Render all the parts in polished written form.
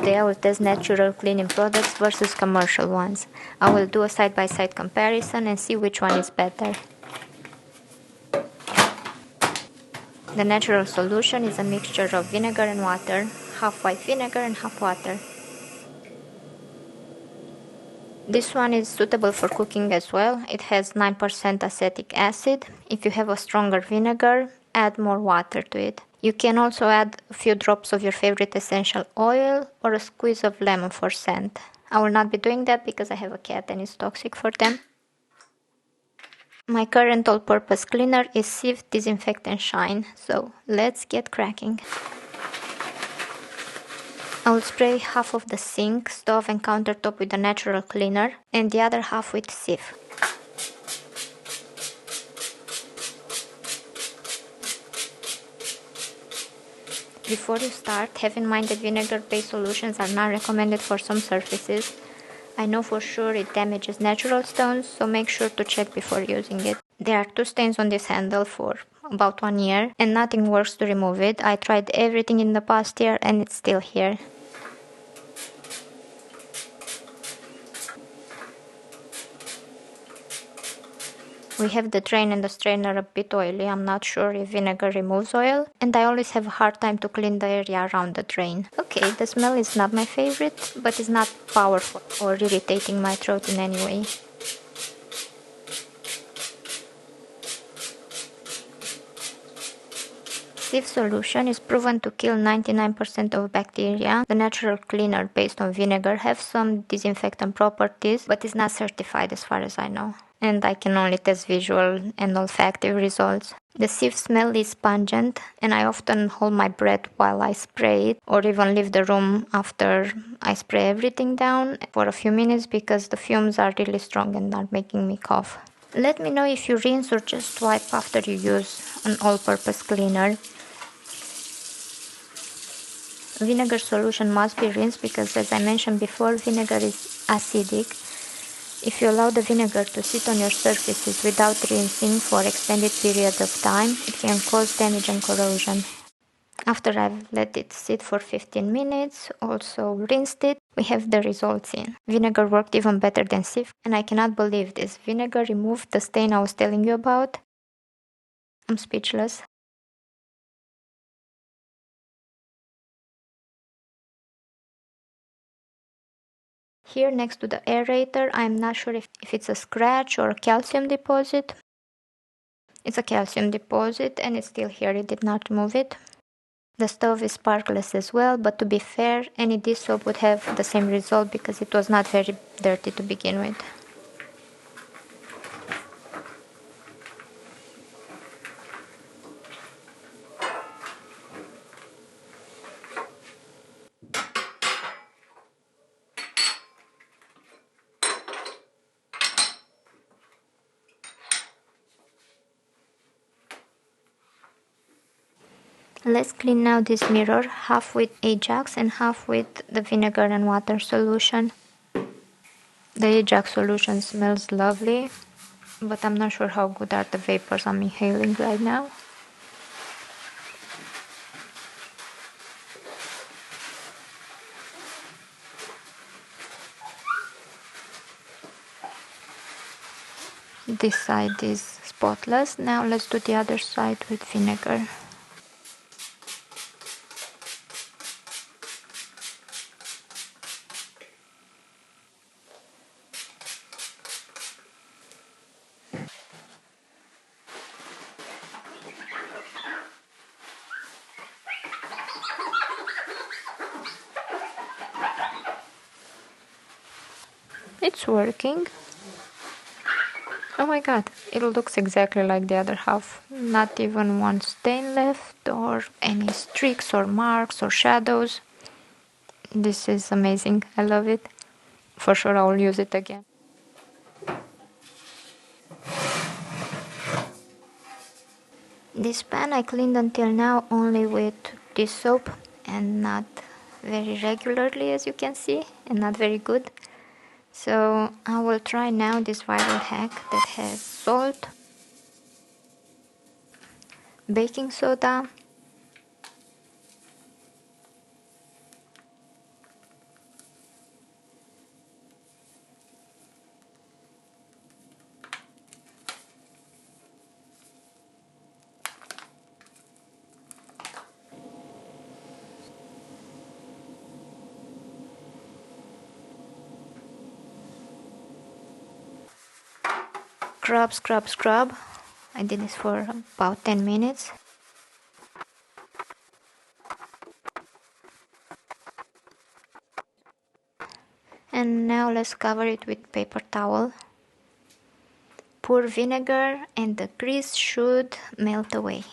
Today I will test natural cleaning products versus commercial ones. I will do a side-by-side comparison and see which one is better. The natural solution is a mixture of vinegar and water, half white vinegar and half water. This one is suitable for cooking as well. It has 9% acetic acid. If you have a stronger vinegar, add more water to it. You can also add a few drops of your favorite essential oil or a squeeze of lemon for scent. I will not be doing that because I have a cat and it's toxic for them. My current all-purpose cleaner is Sieve Disinfect and Shine, so let's get cracking. I will spray half of the sink, stove and countertop with a natural cleaner and the other half with Sieve. Before you start, have in mind that vinegar-based solutions are not recommended for some surfaces. I know for sure it damages natural stones, so make sure to check before using it. There are 2 stains on this handle for about 1 year and nothing works to remove it. I tried everything in the past year and it's still here. We have the drain and the strainer a bit oily. I'm not sure if vinegar removes oil, and I always have a hard time to clean the area around the drain. Okay, the smell is not my favorite, but it's not powerful or irritating my throat in any way. Sieve solution is proven to kill 99% of bacteria. The natural cleaner based on vinegar have some disinfectant properties, but is not certified as far as I know. And I can only test visual and olfactive results. The sieve smell is pungent and I often hold my breath while I spray it or even leave the room after I spray everything down for a few minutes because the fumes are really strong and are making me cough. Let me know if you rinse or just wipe after you use an all-purpose cleaner. Vinegar solution must be rinsed because, as I mentioned before, vinegar is acidic. If you allow the vinegar to sit on your surfaces without rinsing for extended periods of time, it can cause damage and corrosion. After I've let it sit for 15 minutes, also rinsed it, we have the results in. Vinegar worked even better than sieve, and I cannot believe this. Vinegar removed the stain I was telling you about. I'm speechless. Here next to the aerator, I'm not sure if it's a scratch or a calcium deposit. It's a calcium deposit and it's still here, it did not remove it. The stove is sparkless as well, but to be fair, any dish soap would have the same result because it was not very dirty to begin with. Let's clean now this mirror, half with Ajax and half with the vinegar and water solution. The Ajax solution smells lovely, but I'm not sure how good are the vapors I'm inhaling right now. This side is spotless. Now let's do the other side with vinegar. It's working. Oh my god, it looks exactly like the other half. Not even one stain left or any streaks or marks or shadows. This is amazing. I love it. For sure I will use it again. This pan I cleaned until now only with this soap and not very regularly, as you can see, and not very good. So I will try now this viral hack that has salt, baking soda, scrub, scrub, scrub. I did this for about 10 minutes. And now let's cover it with paper towel. Pour vinegar and the grease should melt away.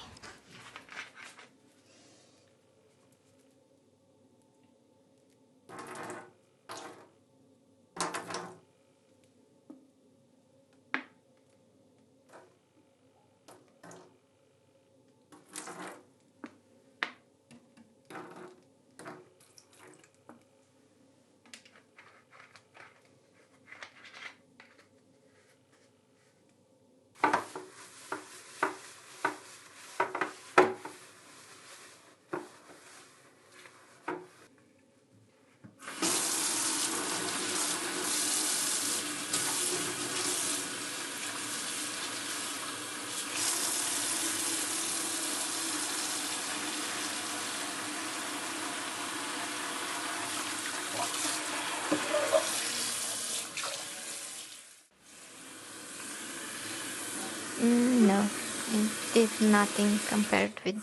No, it did nothing compared with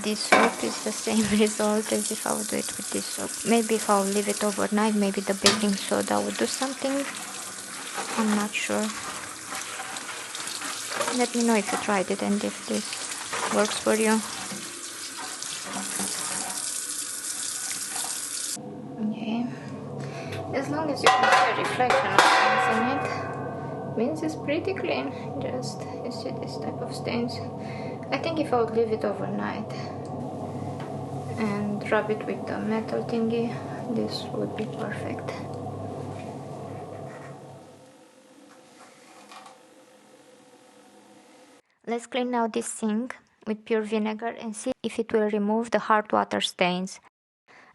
this soap. It's the same result as if I would do it with this soap. Maybe if I'll leave it overnight, maybe the baking soda would do something. I'm not sure. Let me know if you tried it and if this works for you. Okay. As long as you can see a reflection of stains in it, means it's pretty clean. Just you see this type of stains. I think if I would leave it overnight and rub it with the metal thingy, this would be perfect. Let's clean now this sink with pure vinegar and see if it will remove the hard water stains.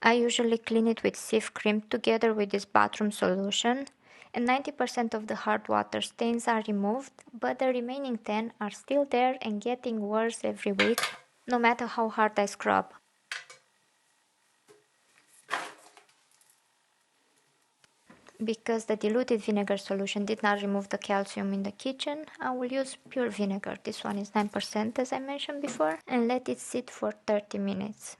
I usually clean it with sieve cream together with this bathroom solution, and 90% of the hard water stains are removed, but the remaining 10 are still there and getting worse every week, no matter how hard I scrub. Because the diluted vinegar solution did not remove the calcium in the kitchen, I will use pure vinegar. This one is 9% as I mentioned before, and let it sit for 30 minutes.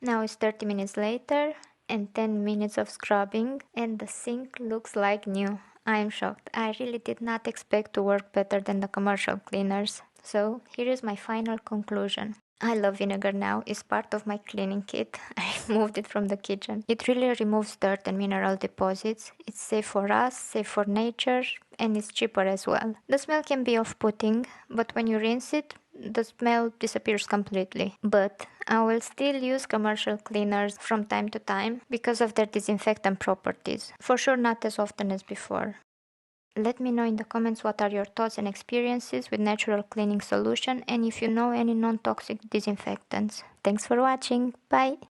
Now it's 30 minutes later and 10 minutes of scrubbing and the sink looks like new. I am shocked. I really did not expect to work better than the commercial cleaners. So here is my final conclusion. I love vinegar now. It's part of my cleaning kit. I moved it from the kitchen. It really removes dirt and mineral deposits. It's safe for us, safe for nature, and it's cheaper as well. The smell can be off-putting, but when you rinse it, the smell disappears completely. But I will still use commercial cleaners from time to time because of their disinfectant properties. For sure not as often as before. Let me know in the comments what are your thoughts and experiences with natural cleaning solution and if you know any non-toxic disinfectants. Thanks for watching. Bye!